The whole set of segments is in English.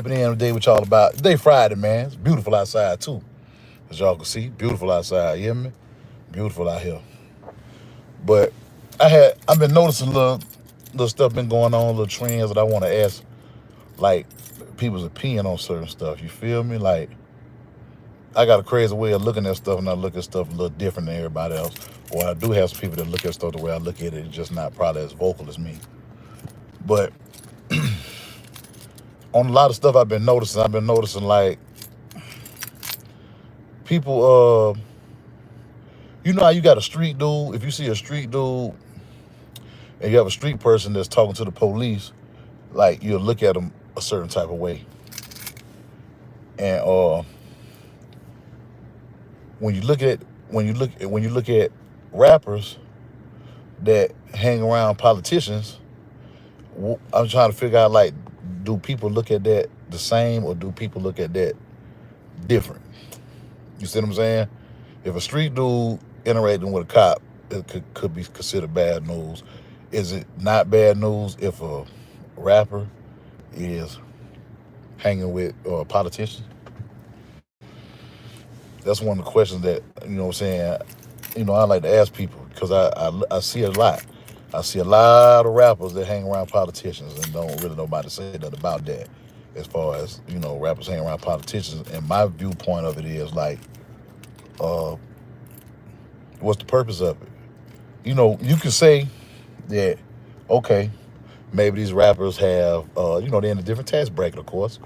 the end of the day, what y'all about. Today Friday, man. It's beautiful outside too. As y'all can see, beautiful outside. You hear me? Beautiful out here. But I've been noticing little stuff been going on, little trends that I want to ask, like people's opinion on certain stuff. You feel me? Like I got a crazy way of looking at stuff, and I look at stuff a little different than everybody else. Or I do have some people that look at stuff the way I look at it, just not probably as vocal as me. But on a lot of stuff I've been noticing like people. You know how you got a street dude? If you see a street dude and you have a street person that's talking to the police, like you'll look at them a certain type of way. And when you look at when you look at rappers that hang around politicians, I'm trying to figure out like, do people look at that the same or do people look at that different? You see what I'm saying? If a street dude interacting with a cop, it could be considered bad news. Is it not bad news if a rapper is hanging with politicians? That's one of the questions that, you know what I'm saying, I like to ask people because I see a lot. I see a lot of rappers that hang around politicians and don't really nobody say that about that. As far as, rappers hang around politicians. And my viewpoint of it is like, uh, what's the purpose of it? You can say that, okay, maybe these rappers have, they're in a different tax bracket, of course,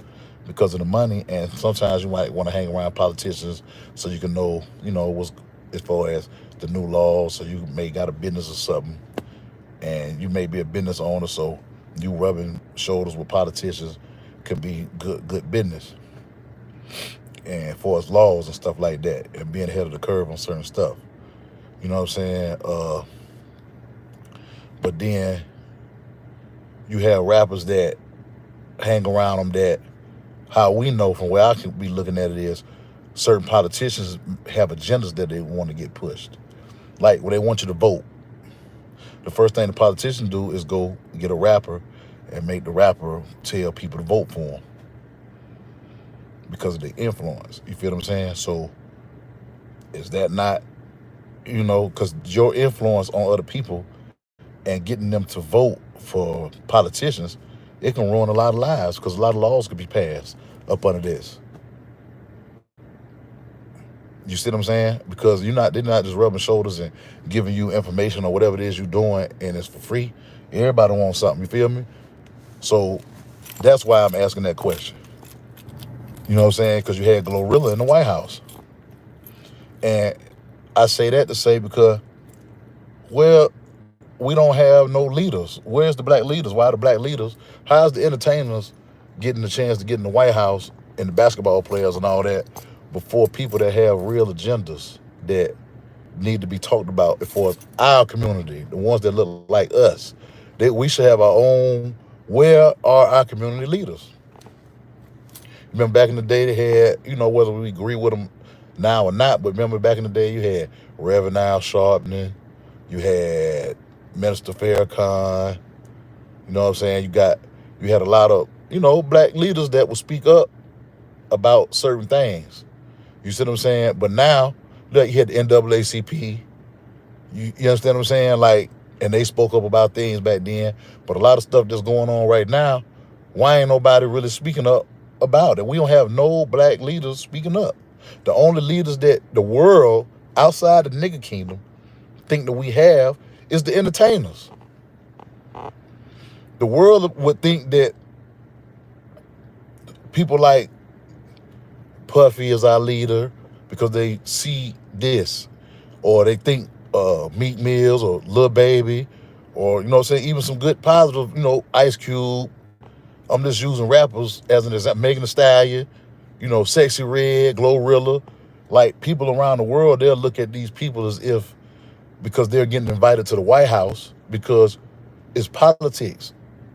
because of the money. And sometimes you might want to hang around politicians so you can know, what's as far as the new laws. So you may got a business or something, and you may be a business owner. So you rubbing shoulders with politicians could be good business. And for as laws and stuff like that, and being ahead of the curve on certain stuff. You know what I'm saying? But then you have rappers that hang around them that, how we know from where I could be looking at it is, certain politicians have agendas that they want to get pushed. Like when they want you to vote, the first thing the politicians do is go get a rapper and make the rapper tell people to vote for him because of the influence. You feel what I'm saying? So is that not, because your influence on other people and getting them to vote for politicians, it can ruin a lot of lives because a lot of laws could be passed up under this. You see what I'm saying? Because they're not just rubbing shoulders and giving you information or whatever it is you're doing and it's for free. Everybody wants something, you feel me? So that's why I'm asking that question. You know what I'm saying? Because you had Glorilla in the White House. And I say that to say because, well, we don't have no leaders. Where's the black leaders? Why are the black leaders? How's the entertainers getting the chance to get in the White House and the basketball players and all that before people that have real agendas that need to be talked about for our community, the ones that look like us? We should have our own. Where are our community leaders? Remember back in the day they had, whether we agree with them now or not, but remember back in the day you had Reverend Al Sharpton, you had Minister Farrakhan, you know what I'm saying? You had a lot of, black leaders that would speak up about certain things. You see what I'm saying? But now, look, you had the NAACP. You understand what I'm saying? Like, and they spoke up about things back then. But a lot of stuff that's going on right now, why ain't nobody really speaking up about it? We don't have no black leaders speaking up. The only leaders that the world outside the nigga kingdom think that we have is the entertainers. The world would think that people like Puffy is our leader because they see this, or they think Meek Mills or Lil Baby, or even some good positive, Ice Cube. I'm just using rappers as an example. Megan Thee Stallion, Sexy Red, Glorilla. Like people around the world, they'll look at these people as if because they're getting invited to the White House because it's politics.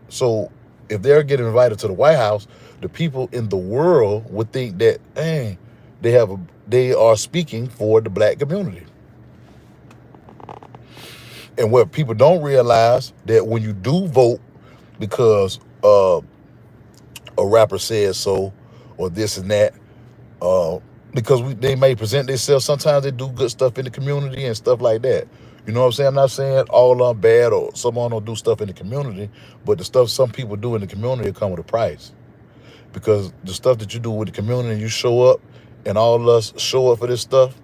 So if they're getting invited to the White House, the people in the world would think that, hey, they are speaking for the black community. And what people don't realize that when you do vote because a rapper said so, or this and that. Uh, because they may present themselves. Sometimes they do good stuff in the community and stuff like that. You know what I'm saying? I'm not saying all of them bad or someone don't do stuff in the community, but the stuff some people do in the community come with a price. Because the stuff that you do with the community, you show up, and all of us show up for this stuff.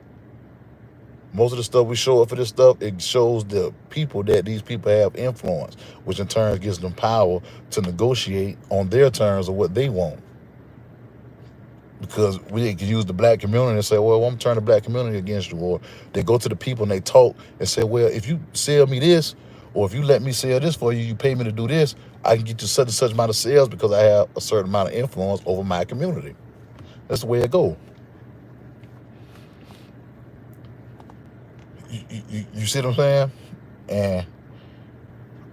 Most of the stuff we show up for this stuff, it shows the people that these people have influence, which in turn gives them power to negotiate on their terms of what they want. Because we can use the black community and say, well, I'm going to turn the black community against you. Or they go to the people and they talk and say, well, if you sell me this, or if you let me sell this for you, you pay me to do this, I can get you such and such amount of sales because I have a certain amount of influence over my community. That's the way it goes. You see what I'm saying? And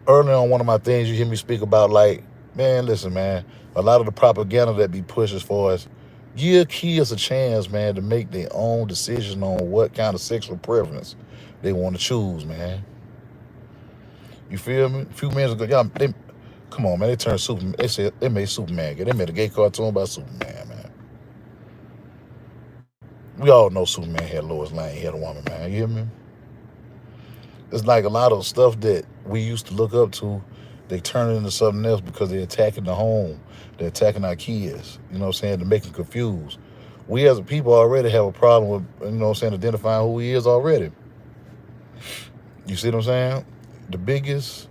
earlier on one of my things, you hear me speak about, like, man, listen, man, a lot of the propaganda that be pushed as far as give kids a chance, man, to make their own decision on what kind of sexual preference they want to choose, man. You feel me? A few minutes ago, y'all, they, come on, man, they turned Superman. They said they made Superman gay. They made a gay cartoon about Superman, man. We all know Superman had Lois Lane, he had a woman, man. You hear me? It's like a lot of stuff that we used to look up to, they turn it into something else because they're attacking the home. They're attacking our kids, you know what I'm saying, to make them confused. We as a people already have a problem with, you know what I'm saying, identifying who he is already. You see what I'm saying? The biggest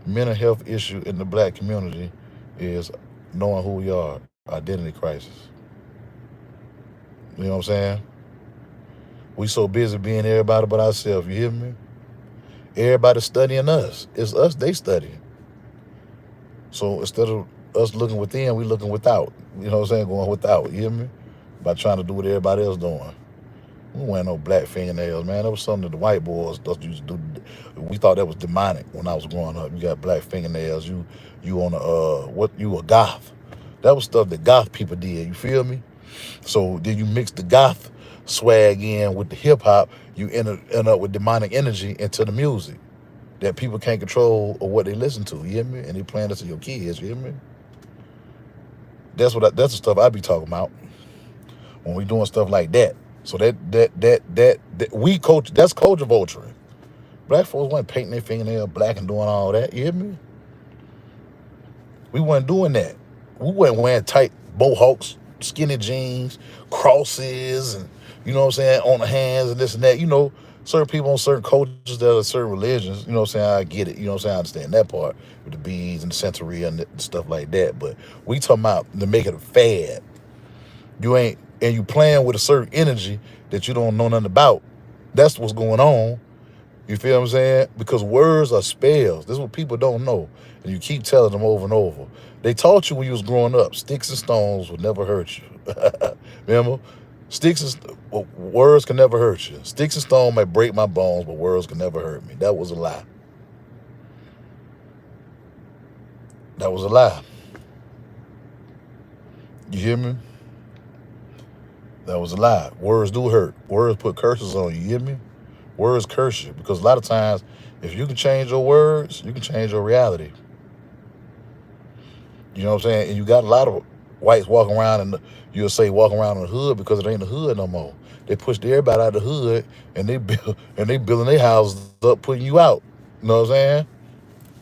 mental health issue in the black community is knowing who we are, identity crisis. You know what I'm saying? We so busy being everybody but ourselves, you hear me? Everybody studying us. It's us they studying. So instead of us looking within, we looking without. You know what I'm saying? Going without. You hear me? By trying to do what everybody else doing. We wearing no black fingernails, man. That was something that the white boys used to do. We thought that was demonic when I was growing up. You got black fingernails. You on you a goth. That was stuff that goth people did. You feel me? So then you mix the goth swag in with the hip hop, you end up with demonic energy into the music that people can't control or what they listen to. You hear me? And they playing this to your kids. You hear me? That's the stuff I be talking about when we doing stuff like that. So that we coach. That's culture vulturing. Black folks weren't painting their fingernail black and doing all that. You hear me? We weren't doing that. We weren't wearing tight mohawks, skinny jeans, crosses, and you know what I'm saying, on the hands and this and that. You know, certain people on certain cultures that are certain religions, you know what I'm saying, I get it. You know what I'm saying, I understand that part with the beads and the Santeria and stuff like that. But we talking about to make it a fad. And you playing with a certain energy that you don't know nothing about. That's what's going on. You feel what I'm saying? Because words are spells. This is what people don't know. And you keep telling them over and over. They taught you when you was growing up, sticks and stones would never hurt you. Remember? Words can never hurt you. Sticks and stones might break my bones, but words can never hurt me. That was a lie. That was a lie. You hear me? That was a lie. Words do hurt. Words put curses on you. You hear me? Words curse you. Because a lot of times, if you can change your words, you can change your reality. You know what I'm saying? And you got a lot of whites walking around, and you'll say walking around in the hood because it ain't the hood no more. They pushed everybody out of the hood, and they building their houses up, putting you out. You know what I'm saying?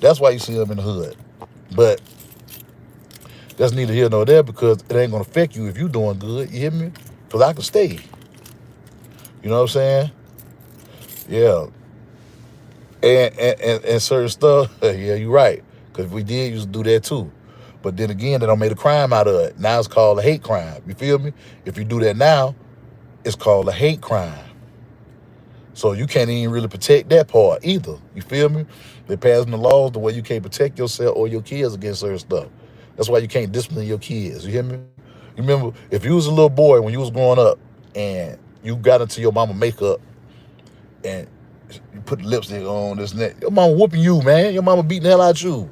That's why you see them in the hood. But that's neither here nor there because it ain't gonna affect you if you doing good. You hear me? Because I can stay. You know what I'm saying? Yeah. And certain stuff, yeah, you're right. Because if we did, used to do that too. But then again, they don't make a crime out of it. Now it's called a hate crime. You feel me? If you do that now, it's called a hate crime. So you can't even really protect that part either. You feel me? They're passing the laws the way you can't protect yourself or your kids against certain stuff. That's why you can't discipline your kids. You hear me? You remember, if you was a little boy when you was growing up and you got into your mama makeup and you put lipstick on, this and that, your mama whooping you, man. Your mama beating the hell out you.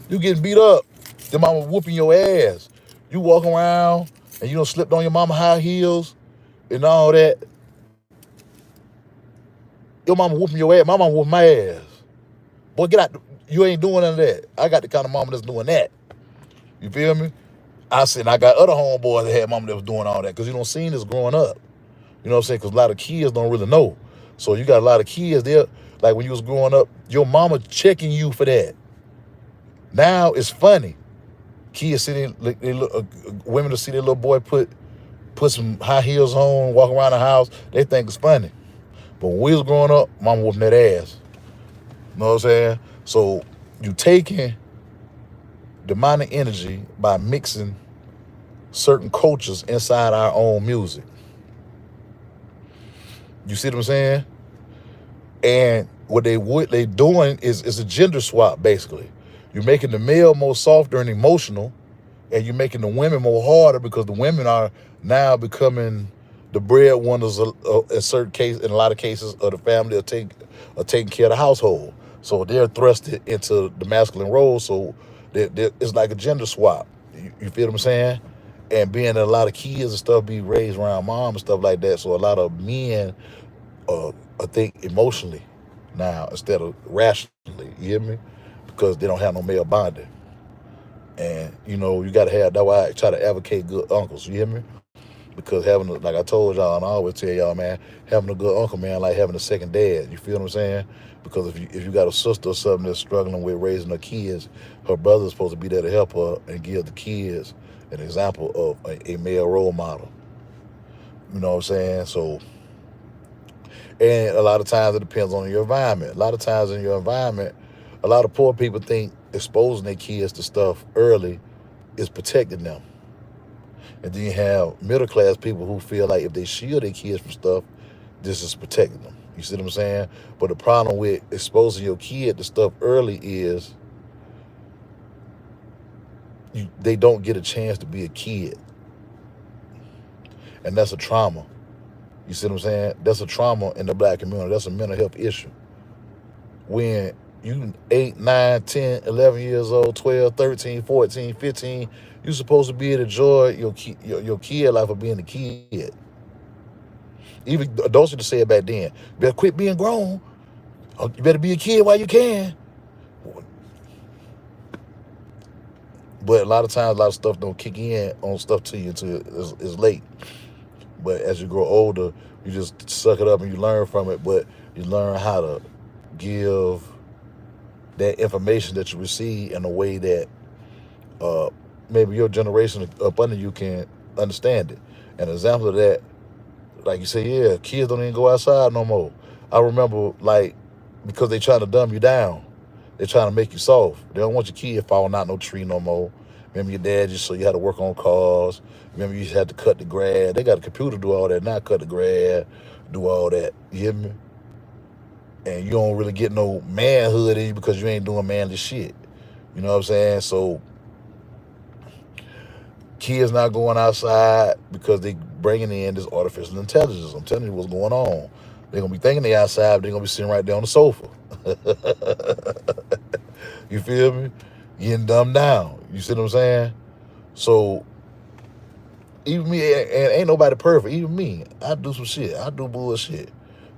You getting beat up. Your mama whooping your ass. You walking around and you done slipped on your mama high heels and all that. Your mama whooping your ass. My mama whooping my ass. Boy, get out. You ain't doing none of that. I got the kind of mama that's doing that. You feel me? I said, I got other homeboys that had mama that was doing all that because you don't see this growing up. You know what I'm saying? Because a lot of kids don't really know. So you got a lot of kids there, like when you was growing up, your mama checking you for that. Now it's funny. Kids sitting, women to see their little boy put some high heels on, walk around the house, they think it's funny. But when we was growing up, mama whooping that ass. You know what I'm saying? So you taking demonic energy by mixing certain cultures inside our own music. You see what I'm saying? And what they doing is a gender swap, basically. You're making the male more softer and emotional, and you're making the women more harder because the women are now becoming the breadwinners in certain cases, in a lot of cases, of the family are taking care of the household. So they're thrusted into the masculine role. So it's like a gender swap. You feel what I'm saying? And being that a lot of kids and stuff be raised around mom and stuff like that, so a lot of men I think emotionally now instead of rationally. You hear me? Because they don't have no male bonding. And you gotta have that's why I try to advocate good uncles, you hear me? Because like I told y'all, and I always tell y'all, man, having a good uncle, man, like having a second dad. You feel what I'm saying? Because if you got a sister or something that's struggling with raising her kids, her brother's supposed to be there to help her and give the kids an example of a male role model. You know what I'm saying? So, and a lot of times it depends on your environment. A lot of times in your environment, a lot of poor people think exposing their kids to stuff early is protecting them. And then you have middle class people who feel like if they shield their kids from stuff, this is protecting them. You see what I'm saying? But the problem with exposing your kid to stuff early is they don't get a chance to be a kid. And that's a trauma. You see what I'm saying? That's a trauma in the black community. That's a mental health issue. When you 8, 9, 10, 11 years old, 12, 13, 14, 15, you're supposed to be able to enjoy your kid life of being a kid. Even adults used to say it back then. You better quit being grown. You better be a kid while you can. But a lot of times, a lot of stuff don't kick in on stuff to you until it's late. But as you grow older, you just suck it up and you learn from it. But you learn how to give that information that you receive in a way that maybe your generation up under you can understand it. An example of that, like you say, yeah, kids don't even go outside no more. I remember, like, because they trying to dumb you down. They're trying to make you soft. They don't want your kid falling out no tree no more. Remember your dad just so you had to work on cars. Remember you had to cut the grass. They got a computer to do all that, not cut the grass, do all that. You hear me? And you don't really get no manhood in you because you ain't doing manly shit. You know what I'm saying? So kids not going outside because they bringing in this artificial intelligence. I'm telling you what's going on. They're going to be thinking they outside, but they're going to be sitting right there on the sofa. You feel me? Getting dumbed down. You see what I'm saying? So even me, and ain't nobody perfect. Even me, I do some shit. I do bullshit.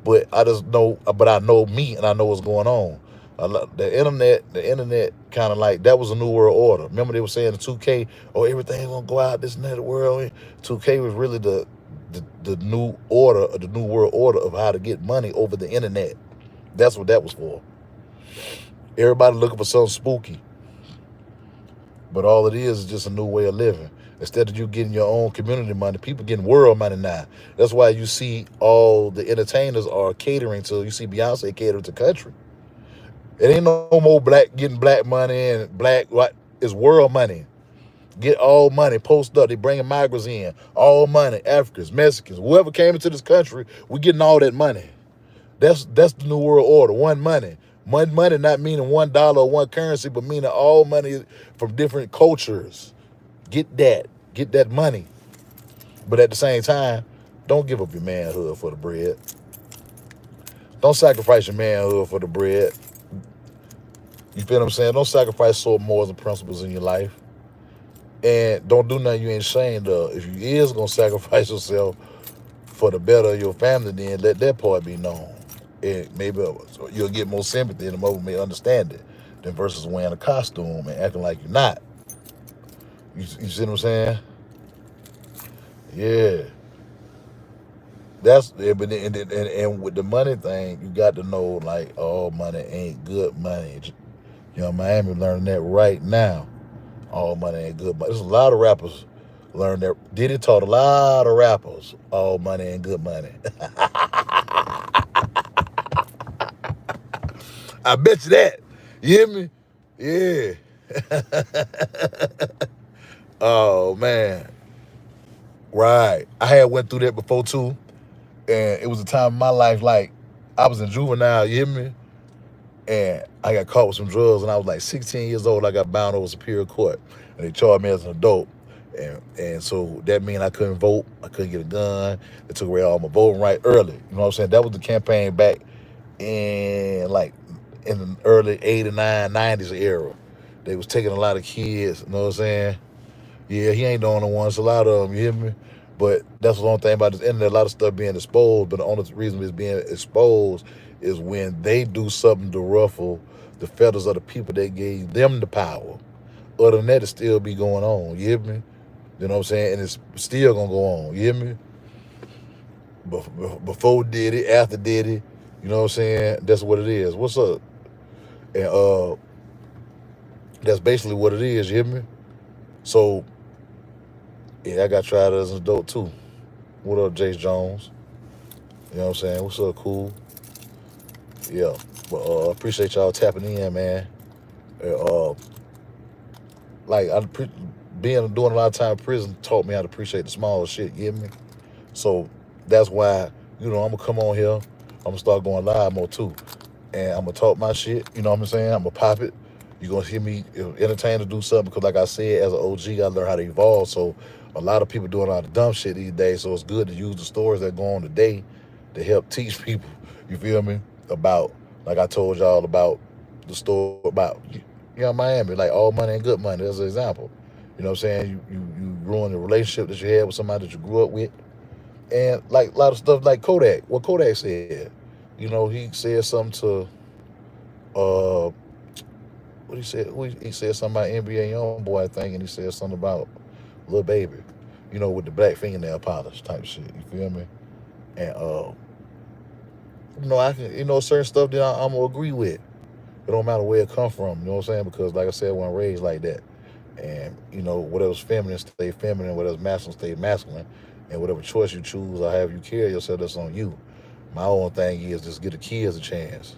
But I just know, but I know me and I know what's going on. The internet kind of like, that was a new world order. Remember they were saying the 2K, oh, everything's going to go out, this and that, the world. 2K was really the new order, the new world order of how to get money over the internet. That's what that was for. Everybody looking for something spooky. But all it is just a new way of living. Instead of you getting your own community money, people getting world money now. That's why you see all the entertainers are catering to, you see Beyonce catering to country. It ain't no more getting black money and black, what? It's world money. Get all money, post up. They bringing migrants in. All money, Africans, Mexicans, whoever came into this country, we getting all that money. That's the new world order. One money. Money not meaning $1 or one currency, but meaning all money from different cultures. Get that money. But at the same time, don't give up your manhood for the bread. Don't sacrifice your manhood for the bread. You feel what I'm saying? Don't sacrifice soul morals and principles in your life. And don't do nothing you ain't ashamed of. If you is going to sacrifice yourself for the better of your family, then let that part be known. And maybe you'll get more sympathy and the mother may understand it than versus wearing a costume and acting like you're not. You see what I'm saying? Yeah. That's yeah, but and with the money thing, you got to know like all money ain't good money. You know, Miami learning that right now. All money ain't good money. There's a lot of rappers learn that. Diddy taught a lot of rappers all money ain't good money. I bet you that. You hear me? Yeah. Oh man. Right. I had went through that before too. And it was a time in my life like I was in juvenile, you hear me? And I got caught with some drugs, and I was like 16 years old. I got bound over Superior Court, and they charged me as an adult, and so that mean I couldn't vote, I couldn't get a gun. They took away all my voting right early. You know what I'm saying? That was the campaign back in like in the early '89, '90s era. They was taking a lot of kids. You know what I'm saying? Yeah, he ain't the only one. It's a lot of them. You hear me? But that's the only thing about this internet. A lot of stuff being exposed. But the only reason it's being exposed is when they do something to ruffle the feathers of the people that gave them the power. Other than that, it still be going on. You hear me? You know what I'm saying? And it's still gonna go on. You hear me? Before did it, after did it. You know what I'm saying? That's what it is. What's up? And that's basically what it is. You hear me? So yeah, I got tried as an adult too. What up, Jace Jones? You know what I'm saying? What's up, cool? Yeah. But appreciate y'all tapping in, man. Uh, like being doing a lot of time in prison taught me how to appreciate the small shit. You hear me? So that's why I'm gonna come on here. I'm gonna start going live more too, and I'm gonna talk my shit. You know what I'm saying? I'm gonna pop it. You're gonna hear me entertain to do something because, like I said, as an OG, I learned how to evolve. So a lot of people doing a lot of dumb shit these days. So it's good to use the stories that go on today to help teach people. You feel me? About like I told y'all about the story about Miami, like all money and good money. As an example, you know what I'm saying? You ruin the relationship that you had with somebody that you grew up with, and like a lot of stuff like Kodak. What Kodak said, he said something to what he said. He said something about NBA YoungBoy, I think, and he said something about Lil Baby, with the black fingernail polish type shit. You feel me? And I can, certain stuff that I'm gonna agree with. It don't matter where it come from. You know what I'm saying? Because like I said, I wasn't raised like that. And whatever's feminine stay feminine, whatever's masculine stay masculine, and whatever choice you choose or however you carry yourself, that's on you. My own thing is just give the kids a chance.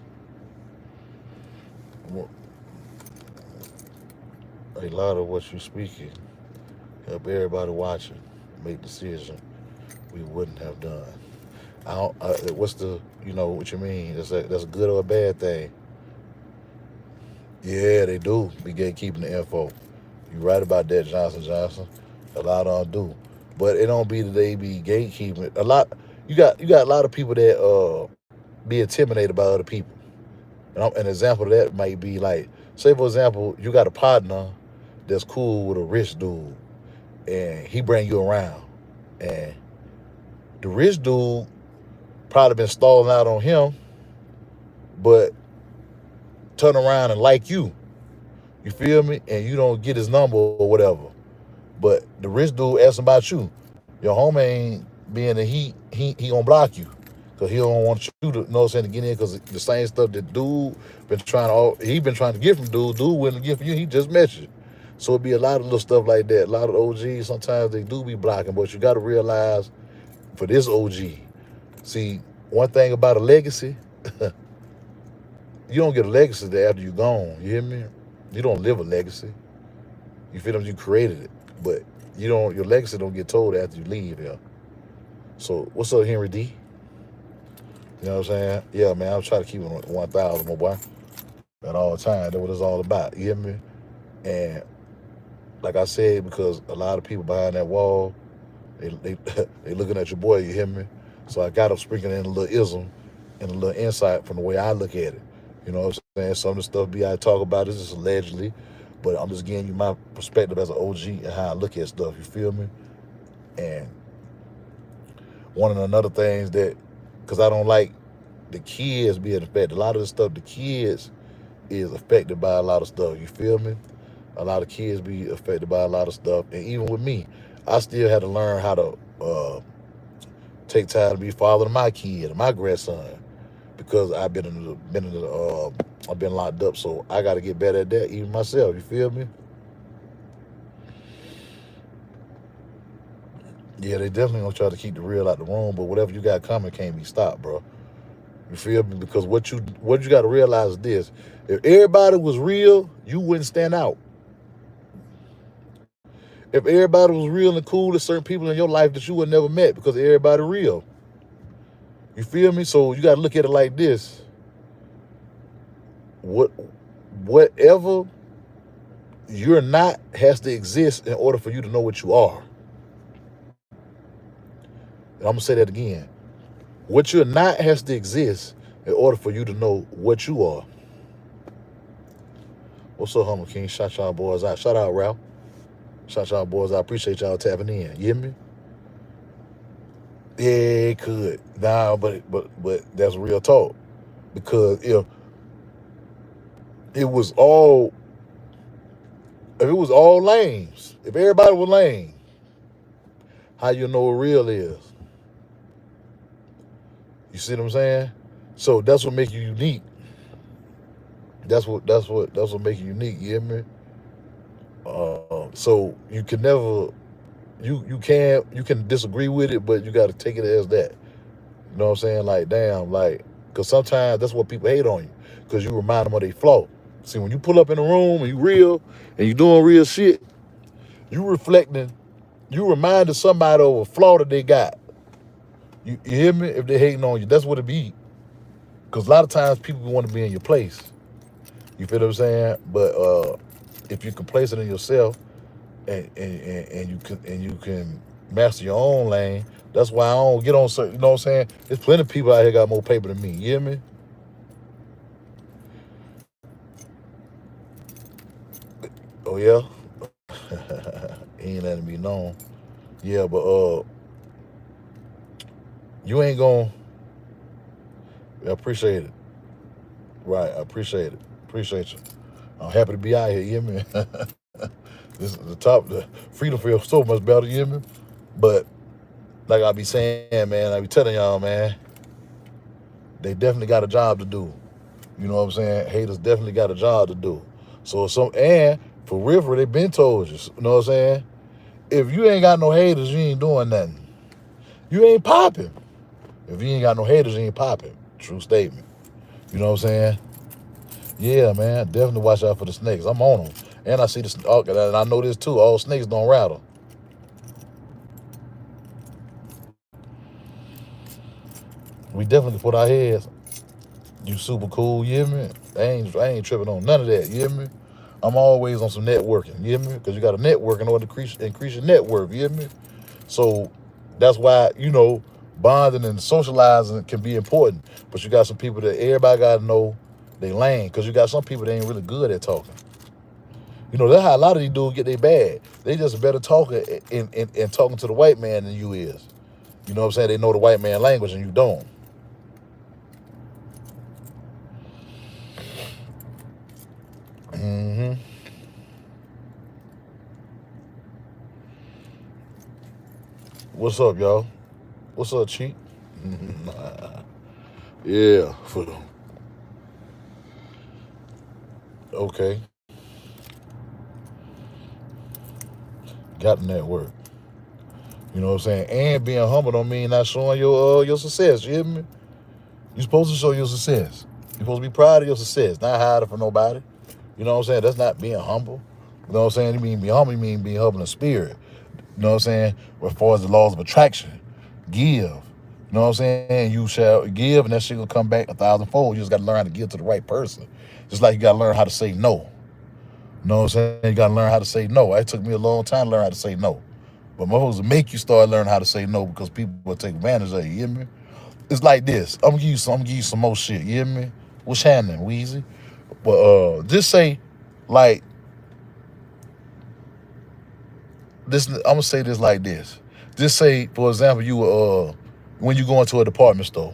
A lot of what you speaking help everybody watching make decision we wouldn't have done. I don't. What's the what you mean? That's a good or a bad thing? Yeah, they do be gatekeeping the info. You right about that, Johnson Johnson. A lot of them do, but it don't be that they be gatekeeping. A lot. You got a lot of people that be intimidated by other people. An example of that might be like, say for example, you got a partner that's cool with a rich dude, and he bring you around, and the rich dude probably been stalling out on him, but turn around and like you. You feel me? And you don't get his number or whatever. But the rich dude asking about you. Your homie ain't being the he gonna block you. Cause he don't want you to to get in because the same stuff that dude been trying to get from dude wouldn't get from you, he just met you. So it'd be a lot of little stuff like that. A lot of OGs sometimes they do be blocking, but you gotta realize for this OG, see, one thing about a legacy, you don't get a legacy there after you're gone. You hear me? You don't live a legacy. You feel me? You created it, but your legacy don't get told after you leave here. So what's up, Henry D? You know what I'm saying? Yeah, man, I'm trying to keep it 1,000, my boy, at all times. That's what it's all about. You hear me? And like I said, because a lot of people behind that wall, they they looking at your boy. You hear me? So I got to sprinkling in a little ism and a little insight from the way I look at it. You know what I'm saying? Some of the stuff I talk about is just allegedly, but I'm just giving you my perspective as an OG and how I look at stuff. You feel me? And one of the other things that, because I don't like the kids being affected. A lot of the stuff, the kids is affected by a lot of stuff. You feel me? A lot of kids be affected by a lot of stuff. And even with me, I still had to learn how to take time to be father to my kid and my grandson because I've been locked up. So I got to get better at that, even myself. You feel me? Yeah, they definitely gonna try to keep the real out the room, but whatever you got coming can't be stopped, bro. You feel me? Because what you got to realize is this: if everybody was real, you wouldn't stand out. If everybody was real and cool, there's certain people in your life that you would never met because everybody real. You feel me? So you got to look at it like this: what, whatever you're not has to exist in order for you to know what you are. And I'm gonna say that again. What you're not has to exist in order for you to know what you are. What's up, Humble King? Shout y'all boys out. Shout out, Ralph. Shout y'all boys. I appreciate y'all tapping in. You hear me? Yeah, it could. Nah, but that's real talk. Because it was all if it was all lames, if everybody was lame, how you know what real is? You see what I'm saying? So that's what makes you unique. That's what makes you unique. You hear me? So you can never you can disagree with it, but you got to take it as that. You know what I'm saying? Like, damn, like, because sometimes that's what people hate on you, because you remind them of their flaw. See, when you pull up in the room and you real and you doing real shit, you reflecting, you reminding somebody of a flaw that they got. You hear me? If they hating on you, that's what it be. Because a lot of times people want to be in your place. You feel what I'm saying? But if you're complacent in yourself and you can master your own lane, that's why I don't get on certain. You know what I'm saying? There's plenty of people out here got more paper than me. You hear me? Oh yeah, he ain't letting me know. Yeah, but you ain't gonna. I appreciate it. Right, I appreciate it. Appreciate you. I'm happy to be out here. You hear me? This is the freedom feels so much better. You hear me? But like I be saying, man, I be telling y'all, man, they definitely got a job to do. You know what I'm saying? Haters definitely got a job to do. So and for real, they been told you. You know what I'm saying? If you ain't got no haters, you ain't doing nothing. You ain't popping. If you ain't got no haters, you ain't popping. True statement. You know what I'm saying? Yeah, man. Definitely watch out for the snakes. I'm on them. And I see and I know this too. All snakes don't rattle. We definitely put our heads. You super cool, you hear me? I ain't tripping on none of that, you hear me? I'm always on some networking, you hear me? Because you got to network in order to increase your network, you hear me? So that's why, bonding and socializing can be important. But you got some people that everybody got to know they lane. Because you got some people that ain't really good at talking. That's how a lot of these dudes get their bag. They just a better talker in talking to the white man than you is. You know what I'm saying? They know the white man language and you don't. Mm-hmm. What's up, y'all? What's up, Cheat? Yeah. Okay. Got the network. You know what I'm saying? And being humble don't mean not showing your success. You hear me? You're supposed to show your success. You're supposed to be proud of your success, not hide it from nobody. You know what I'm saying? That's not being humble. You know what I'm saying? You mean be humble, you mean be humble in spirit. You know what I'm saying? As far as the laws of attraction, give. You know what I'm saying? You shall give, and that shit will come back 1,000-fold. You just got to learn how to give to the right person. Just like you got to learn how to say no. You know what I'm saying? You got to learn how to say no. It took me a long time to learn how to say no. But motherfuckers will make you start learning how to say no because people will take advantage of you. You hear me? It's like this. I'm gonna give you some more shit. You hear me? What's happening, Weezy? But just say, like this. I'm gonna say this like this. Just say, for example, when you go into a department store,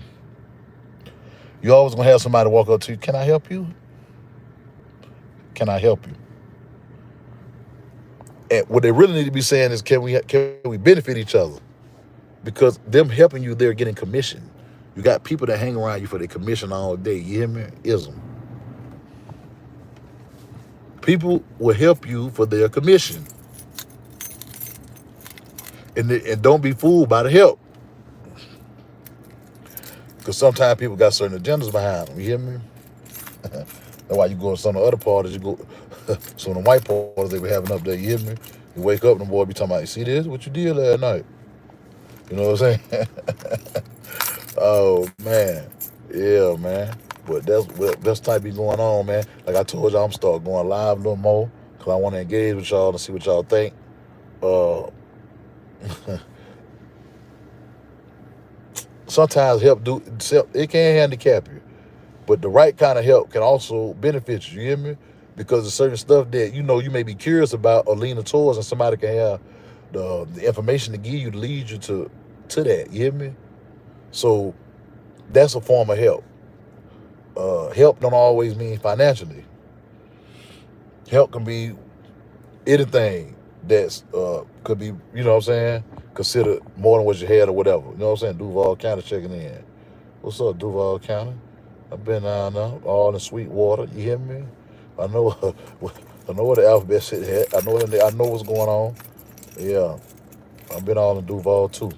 you always gonna have somebody walk up to you. Can I help you? Can I help you? And what they really need to be saying is, can we benefit each other? Because them helping you, they're getting commission. You got people that hang around you for their commission all day. You hear me? Ism. People will help you for their commission. And don't be fooled by the help. Because sometimes people got certain agendas behind them. You hear me? That's why you go to some of the other parties, you go, some of the white parties they be having up there, you hear me? You wake up and the boy be talking about, you see this? What you did last night? You know what I'm saying? Oh, man. Yeah, man. But that's type be going on, man. Like I told y'all, I'm start going live a little more because I want to engage with y'all and see what y'all think. Uh, Sometimes it can handicap you. But the right kind of help can also benefit you, you hear me? Because there's certain stuff that you may be curious about or leaning towards, and somebody can have the information to give you to lead you to that, you hear me? So that's a form of help. Help don't always mean financially. Help can be anything that's could be, you know what I'm saying, considered more than what you had or whatever. You know what I'm saying? Duval County checking in. What's up, Duval County? I've been down now, all in Sweetwater. You hear me? I know, I know where the alphabet shit at. I know what's going on. Yeah, I've been all in Duval too.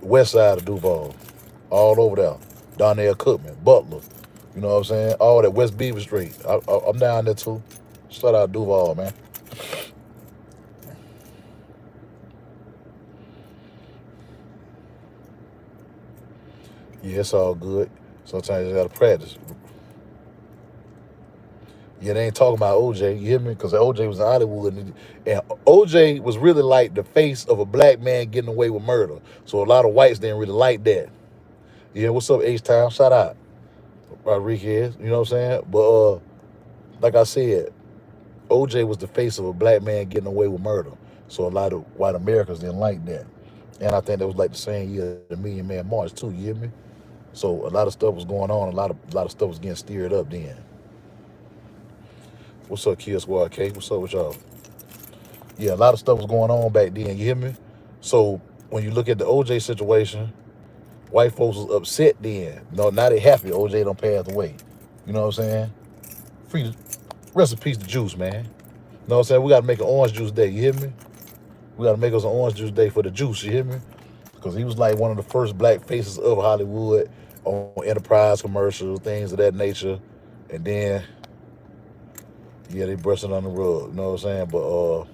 West side of Duval, all over there. Down there, Cookman, Butler. You know what I'm saying? All that West Beaver Street. I'm down there too. Shout out Duval, man. Yeah, it's all good. Sometimes you gotta practice. Yeah, they ain't talking about OJ, you hear me? Because OJ was in Hollywood, and OJ was really like the face of a black man getting away with murder. So a lot of whites didn't really like that. Yeah, what's up, H-Town? Shout out. Rodriguez, you know what I'm saying? But like I said, OJ was the face of a black man getting away with murder. So a lot of white Americans didn't like that. And I think that was like the same year the Million Man March too, you hear me? So a lot of stuff was going on, a lot of stuff was getting stirred up then. What's up, Kill Squad K? What's up with y'all? Yeah, a lot of stuff was going on back then, you hear me? So when you look at the OJ situation, white folks was upset then. No, now they happy OJ don't pass away. You know what I'm saying? Free, rest in peace to Juice, man. You know what I'm saying? We got to make an orange juice day, you hear me? We got to make us an orange juice day for the Juice, you hear me? Because he was like one of the first black faces of Hollywood on Enterprise commercials, things of that nature. And then, yeah, they brushed it on the rug, you know what I'm saying? But,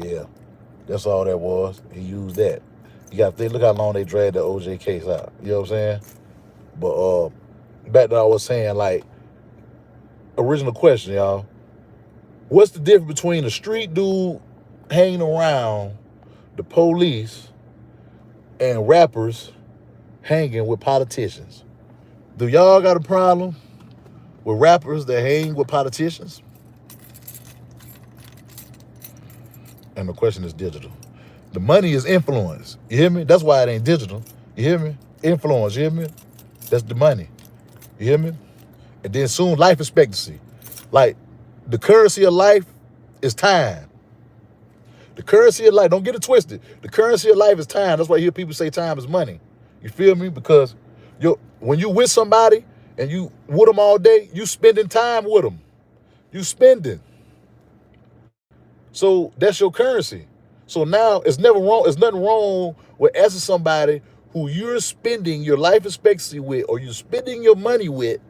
yeah, that's all that was. He used that. You got to think, look how long they dragged the OJ case out. You know what I'm saying? But back to what I was saying, like, original question, y'all. What's the difference between a street dude hanging around the police and rappers hanging with politicians? Do y'all got a problem with rappers that hang with politicians? And the question is digital. The money is influence. You hear me? That's why it ain't digital. You hear me? Influence. You hear me? That's the money. You hear me? And then soon life expectancy. Like the currency of life is time. The currency of life, don't get it twisted. The currency of life is time. That's why I hear people say time is money. You feel me? Because when you with somebody and you with them all day, you spending time with them. You spending. So that's your currency. So now it's never wrong. It's nothing wrong with asking somebody who you're spending your life expectancy with, or you're spending your money with,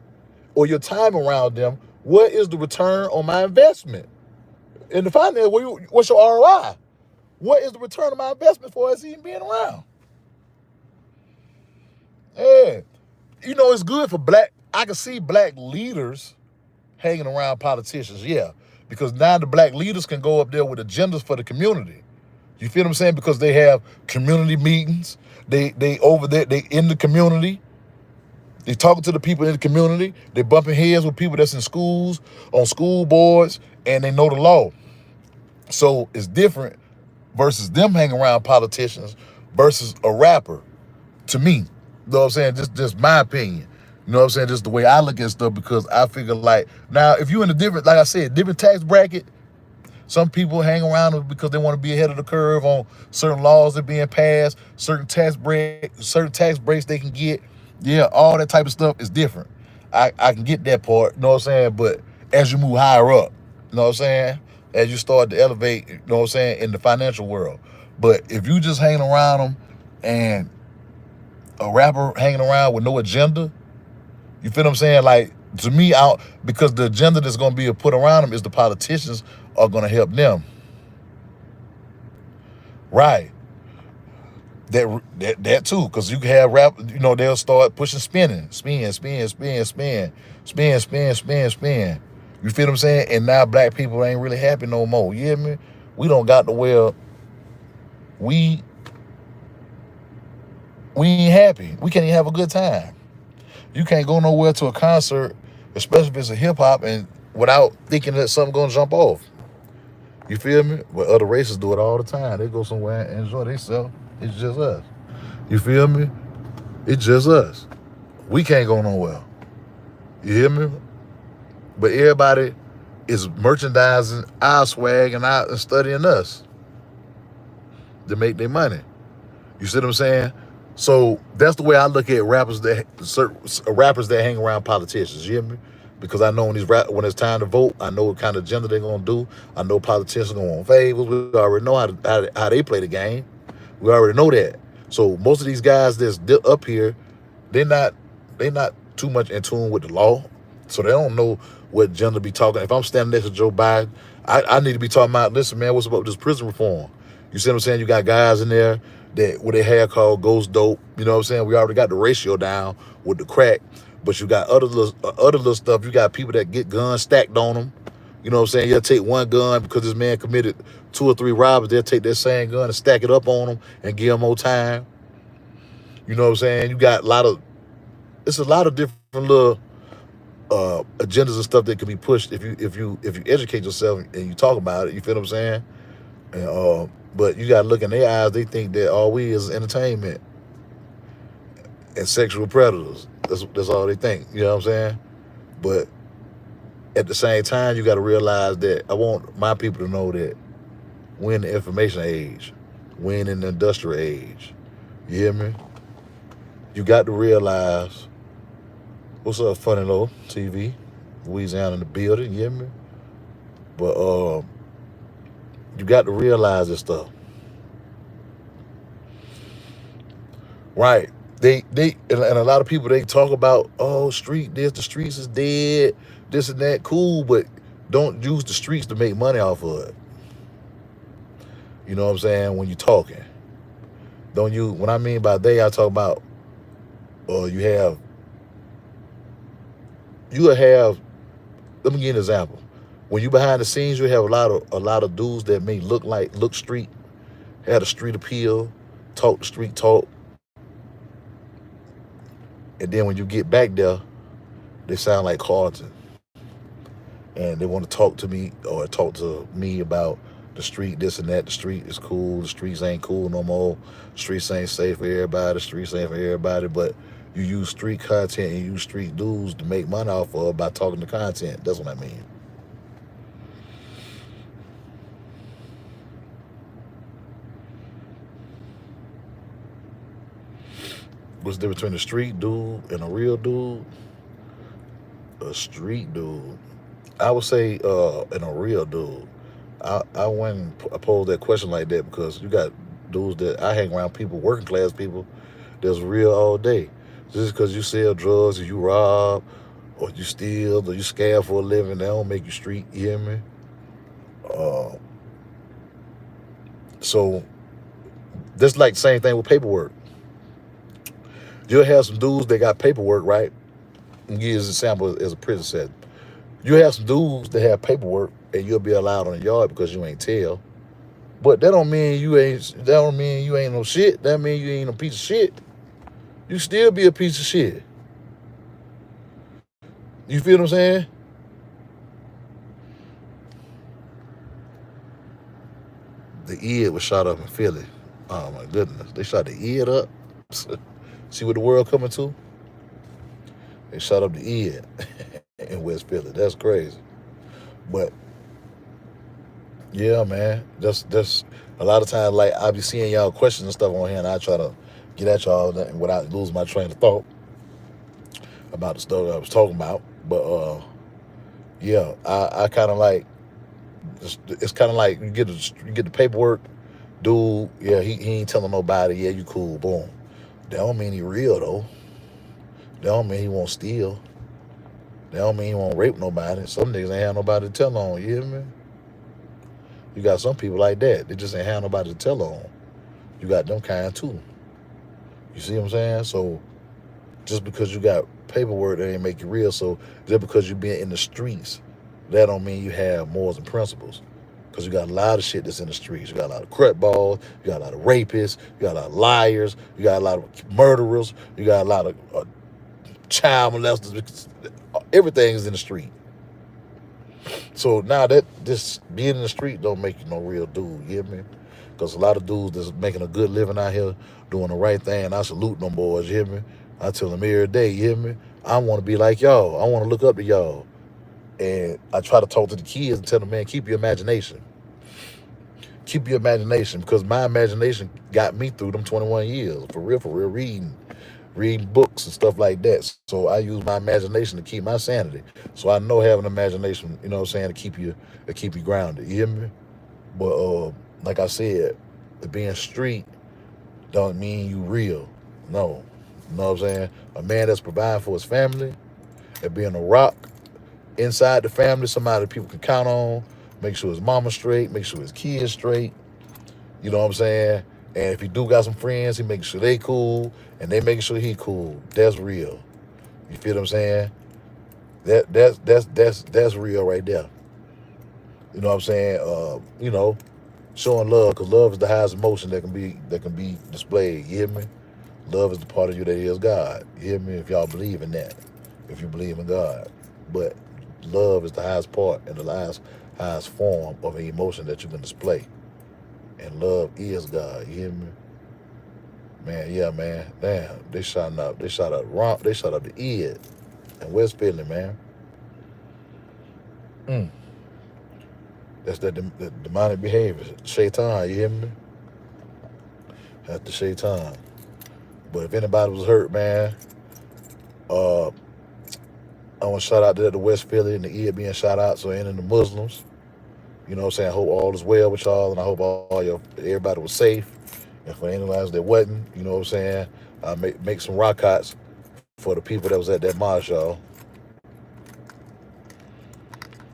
or your time around them. What is the return on my investment? In the finance, what's your ROI? What is the return on my investment for us even being around? Yeah. It's good for I can see black leaders hanging around politicians, yeah. Because now the black leaders can go up there with agendas for the community. You feel what I'm saying? Because they have community meetings. They over there, they in the community. They talking to the people in the community. They bumping heads with people that's in schools, on school boards, and they know the law. So it's different versus them hanging around politicians versus a rapper, to me. You know what I'm saying? Just my opinion. You know what I'm saying? Just the way I look at stuff, because I figure like, now if you in a different, like I said, different tax bracket, some people hang around because they want to be ahead of the curve on certain laws that are being passed, certain tax breaks they can get. Yeah, all that type of stuff is different. I can get that part, you know what I'm saying? But as you move higher up, you know what I'm saying? As you start to elevate, you know what I'm saying, in the financial world. But if you just hanging around them and a rapper hanging around with no agenda, you feel what I'm saying? Like, to me, out because the agenda that's going to be put around them is the politicians are going to help them. Right. That too, because you can have rap. You know, they'll start pushing spin. You feel what I'm saying? And now black people ain't really happy no more. You hear me? We don't got to where we we ain't happy. We can't even have a good time. You can't go nowhere to a concert, especially if it's a hip hop, and without thinking that something gonna jump off. You feel me? But other races do it all the time. They go somewhere and enjoy themselves. It's just us. You feel me? It's just us. We can't go nowhere. You hear me? But everybody is merchandising our swag and studying us to make their money. You see what I'm saying? So that's the way I look at rappers that hang around politicians. You hear me? Because I know when it's time to vote, I know what kind of agenda they're gonna do. I know politicians gonna want favors. We already know how they play the game. We already know that. So most of these guys that's up here, they're not they not too much in tune with the law, so they don't know what gender be talking. If I'm standing next to Joe Biden, I need to be talking about, listen, man, what's up with this prison reform? You see what I'm saying? You got guys in there that with their hair called ghost dope. You know what I'm saying? We already got the ratio down with the crack, but you got other little stuff. You got people that get guns stacked on them. You know what I'm saying? You'll take one gun because this man committed 2 or 3 robberies. They'll take that same gun and stack it up on him and give him more time. You know what I'm saying? You got it's a lot of different little agendas and stuff that can be pushed if you educate yourself and you talk about it. You feel what I'm saying? And, but you got to look in their eyes. They think that all we is entertainment and sexual predators. That's all they think. You know what I'm saying? But at the same time, you got to realize that I want my people to know that we're in the information age, we're in the industrial age. You hear me? You got to realize, what's up, funny little TV, Louisiana in the building. You hear me? But you got to realize this stuff, right? And a lot of people, they talk about, oh, the streets is dead, this and that. Cool, but don't use the streets to make money off of it. You know what I'm saying? When you're talking, don't you? What I mean by they, I talk about, you have you have. Let me give you an example. When you behind the scenes, you have a lot of dudes that may look street, had a street appeal, talk the street talk, and then when you get back there, they sound like Carlton, and they want to talk to me or talk to me about the street, this and that. The street is cool. The streets ain't cool no more. The streets ain't safe for everybody. The streets ain't for everybody. But you use street content and you use street dudes to make money off of by talking to content. That's what I mean. What's the difference between a street dude and a real dude? A street dude, I would say, and a real dude. I wouldn't pose that question like that, because you got dudes that I hang around, people, working class people, that's real all day. Just because you sell drugs or you rob or you steal or you scam for a living, that don't make you street. You hear me? Uh, so that's like the same thing with paperwork. You'll have some dudes that got paperwork, right? I'll give you an example as a prison set. You have some dudes that have paperwork and you'll be allowed on the yard because you ain't tell. But that don't mean you ain't no shit. That mean you ain't no piece of shit. You still be a piece of shit. You feel what I'm saying? The id was shot up in Philly. Oh my goodness. They shot the id up. See what the world coming to? They shot up the Ed in West Philly. That's crazy. But yeah, man, that's a lot of times like I be seeing y'all questions and stuff on here, and I try to get at y'all without losing my train of thought about the stuff that I was talking about. But yeah, I kind of like it's kind of like you get the paperwork, dude. Yeah, he ain't telling nobody. Yeah, you cool. Boom. That don't mean he real though. That don't mean he won't steal. That don't mean he won't rape nobody. Some niggas ain't have nobody to tell on. You hear me? You got some people like that. They just ain't have nobody to tell on. You got them kind too. You see what I'm saying? So just because you got paperwork, that ain't make you real. So just because you been in the streets, that don't mean you have morals and principles. Because you got a lot of shit that's in the streets. You got a lot of crap balls. You got a lot of rapists. You got a lot of liars. You got a lot of murderers. You got a lot of child molesters. Everything is in the street. So now that this being in the street don't make you no real dude, you hear me? Because a lot of dudes that's making a good living out here doing the right thing, I salute them boys, you hear me? I tell them every day, you hear me? I want to be like y'all. I want to look up to y'all. And I try to talk to the kids and tell them, man, keep your imagination. Keep your imagination, because my imagination got me through them 21 years, for real, reading books and stuff like that. So I use my imagination to keep my sanity. So I know having imagination, you know what I'm saying, to keep you grounded. You hear me? But like I said, being street don't mean you real. No. You know what I'm saying? A man that's providing for his family and being a rock inside the family, somebody people can count on, make sure his mama straight, make sure his kids straight. You know what I'm saying? And if he do got some friends, he makes sure they cool and they making sure he cool. That's real. You feel what I'm saying? That's real right there. You know what I'm saying? Showing love, because love is the highest emotion that can be displayed. You hear me? Love is the part of you that is God. You hear me? If y'all believe in that, if you believe in God, but love is the highest part and the highest form of an emotion that you can display. And love is God. You hear me? Man, yeah, man. Damn, they shot up. They shot up the Ed in West Philly, man. Mm. That's the demonic behavior. Shaitan, you hear me? That's the shaitan. But if anybody was hurt, man, uh, I want to shout out to the West Philly and the Ed being shot out. So any of the Muslims, you know what I'm saying? I hope all is well with y'all, and I hope everybody was safe. And for anyone else that wasn't, you know what I'm saying? Make some rock hots for the people that was at that march, y'all.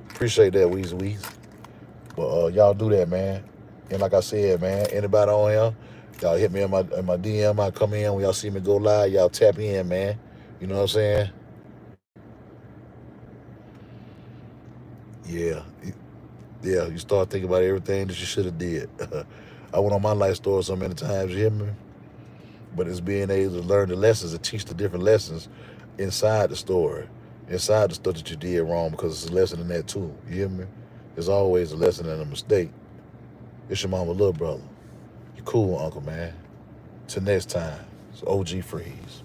Appreciate that, Weezy Weez. But y'all do that, man. And like I said, man, anybody on here, y'all hit me in my DM. I come in when y'all see me go live. Y'all tap in, man. You know what I'm saying? Yeah, yeah. You start thinking about everything that you should have did. I went on my life story so many times. You hear me? But it's being able to learn the lessons and teach the different lessons inside the story, inside the stuff that you did wrong, because it's a lesson in that too. You hear me? There's always a lesson in a mistake. It's your mama, little brother. You cool, Uncle, man. Till next time, it's OG Freeze.